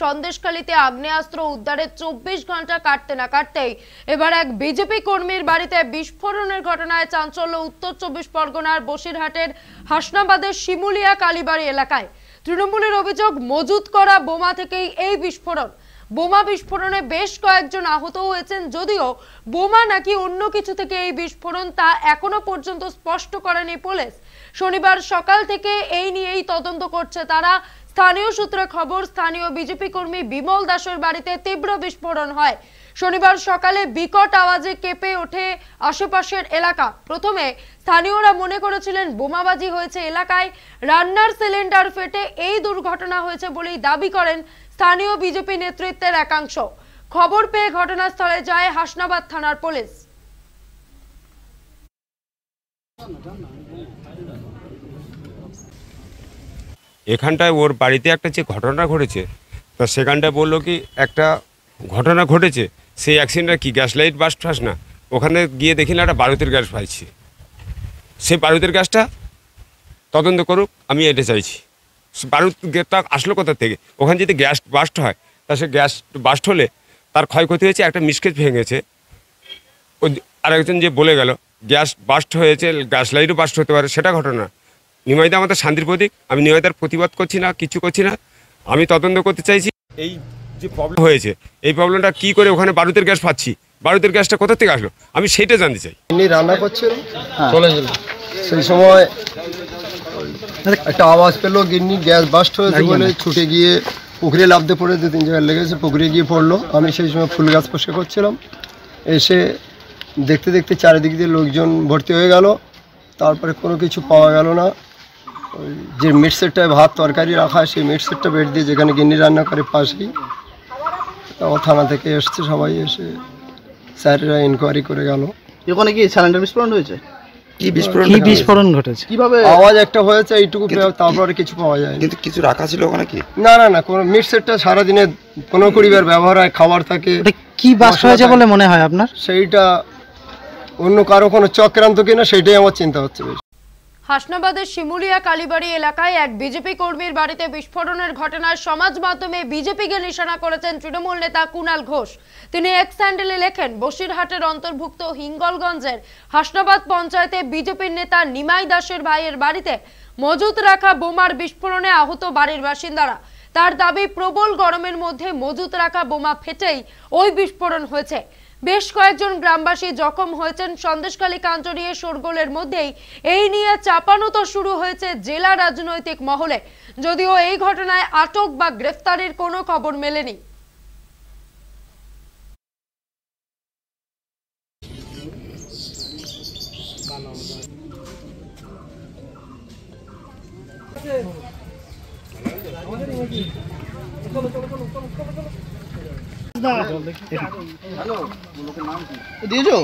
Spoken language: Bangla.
সন্দেশখালীতে আগ্নেয়াস্ত্র উদ্ধারের 24 ঘন্টা কাটতে না কাটতেই এবার এক বিজেপি কর্মীর বাড়িতে বিস্ফোরণের ঘটনায় চাঞ্চল্য উত্তর 24 পরগনার বসিরহাটের হাসনাবাদের শিমুলিয়া কালীবাড়ি এলাকায়। তৃণমূলের অভিযোগ, মজুত করা বোমা থেকেই এই বিস্ফোরণ। বোমা বিস্ফোরণে বেশ কয়েকজন আহত হয়েছেন, যদিও বোমা নাকি অন্য কিছু থেকে এই বিস্ফোরণ তা এখনো পর্যন্ত স্পষ্ট করেনি পুলিশ। শনিবার সকাল থেকে এই নিয়েই তদন্ত করছে তারা। স্থানীয় সূত্রে খবর, স্থানীয় বিজেপি কর্মী বিমল দাসের বাড়িতে তীব্র বিস্ফোরণ হয়। শনিবার সকালে বিকট আওয়াজে কেঁপে ওঠে আশেপাশের এলাকা। প্রথমে স্থানীয়রা মনে করেছিলেন বোমাবাজি হয়েছে এলাকায়, রান্নার সিলিন্ডার ফেটে এই দুর্ঘটনা হয়েছে বলেই দাবি করেন স্থানীয় বিজেপি নেতৃত্বের একাংশ। খবর পেয়ে ঘটনাস্থলে যায় হাসনাবাদ থানার পুলিশ। এখানটায় ওর বাড়িতে একটা যে ঘটনা ঘটেছে, তা সেখানটায় বললো কি একটা ঘটনা ঘটেছে, সেই অ্যাক্সিডেন্টটা কি গ্যাস লাইট বাস্ট ফাস না, ওখানে গিয়ে দেখি না একটা বারুদের গ্যাস পাইছি। সেই বারুদের গ্যাসটা তদন্ত করুক, আমি এটা চাইছি। বারুদটা আসলো কোথা থেকে? ওখানে যদি গ্যাস বাস্ট হয়, তা সে গ্যাস বাস্ট হলে তার ক্ষয়ক্ষতি হয়েছে, একটা মিসকেজ ভেঙেছে। ও আরেকজন যে বলে গেল গ্যাস বাস্ট হয়েছে, গ্যাস লাইটও বাস্ট হতে পারে, সেটা ঘটনা। নিমাইদা আমাদের শান্তির প্রতীক, আমি নিমাইদার প্রতিবাদ করছি না, কিছু করছি না, আমি তদন্ত করতে চাইছি। এই যে প্রবলেম হয়েছে, এই প্রবলেমটা কি করে ওখানে বারুদের গ্যাস পাচ্ছি, বারুদের গ্যাসটা কোথা থেকে আসলো, আমি সেইটা জানতে চাই। ইনি রান্না করছিল, সেই সময় একটা আওয়াজ পেলো, গিন্নি গ্যাস বাস্ট হয়েছে বলে ছুটে গিয়ে পুকুরে লাফতে পড়ে 2-3 জায়গায় লেগেছে, পুকুরে গিয়ে পড়লো। আমি সেই সময় ফুল গাছ পরিষ্কার করছিলাম, এসে দেখতে দেখতে চারিদিক দিয়ে লোকজন ভর্তি হয়ে গেল। তারপরে কোনো কিছু পাওয়া গেল না। ওই যে মিট সেটটায় ভাত তরকারি রাখা, সেই মিট সেটটা বেড দিয়ে যেখানে গিন্নি রান্না করে পাশেই থানা থেকে এসছে সবাই, এসে স্যারেরা ইনকোয়ারি করে গেল। ওখানে কি সিলিন্ডার বিস্ফোরণ হয়েছে? কি বিস্ফোরণ ঘটেছে? কিভাবে আওয়াজ একটা হয়েছে এইটুকু, তারপরে কিছু পাওয়া যায় কিন্তু কিছু রাখা ছিল ওখানে কি? না কোনো মিট সেটটা সারাদিনে 15-20 বার ব্যবহার হয়, খাবার থাকে। কি বাস্ট হয়েছে বলে মনে হয় আপনার? সেইটা অন্য কারো কোনো চক্রান্ত কিনা সেটাই আমার চিন্তা হচ্ছে। হাসনাবাদের শিমুলিয়া কালীবাড়ি এলাকায় এক বিজেপি কর্মীর বাড়িতে বিস্ফোরণের ঘটনায় সমাজ মাধ্যমে বিজেপিকে নিশানা করেছেন তৃণমূল নেতা কুণাল ঘোষ। তিনি এক্স হ্যান্ডেলে লেখেন, বসিরহাটের অন্তর্ভুক্ত হিঙ্গলগঞ্জের হাসনাবাদ পঞ্চায়েতে বিজেপির নেতা নিমাই দাসের ভাইয়ের বাড়িতে মজুত রাখা বোমার বিস্ফোরণে আহত বাড়ির বাসিন্দারা। তার দাবি, প্রবল গরমের মধ্যে মজুত রাখা বোমা ফেটেই ওই বিস্ফোরণ হয়েছে। বেশ কয়েকজন গ্রামবাসী জখম হয়েছেন। সন্দেশখালী কাঞ্চনিয়ে শোরগোলের মধ্যেই এই নিয়ে চাপানোতর শুরু হয়েছে জেলা রাজনৈতিক মহলে, যদিও এই ঘটনায় আটক বা গ্রেফতারের কোনো খবর মেলেনি। দিয়েছো?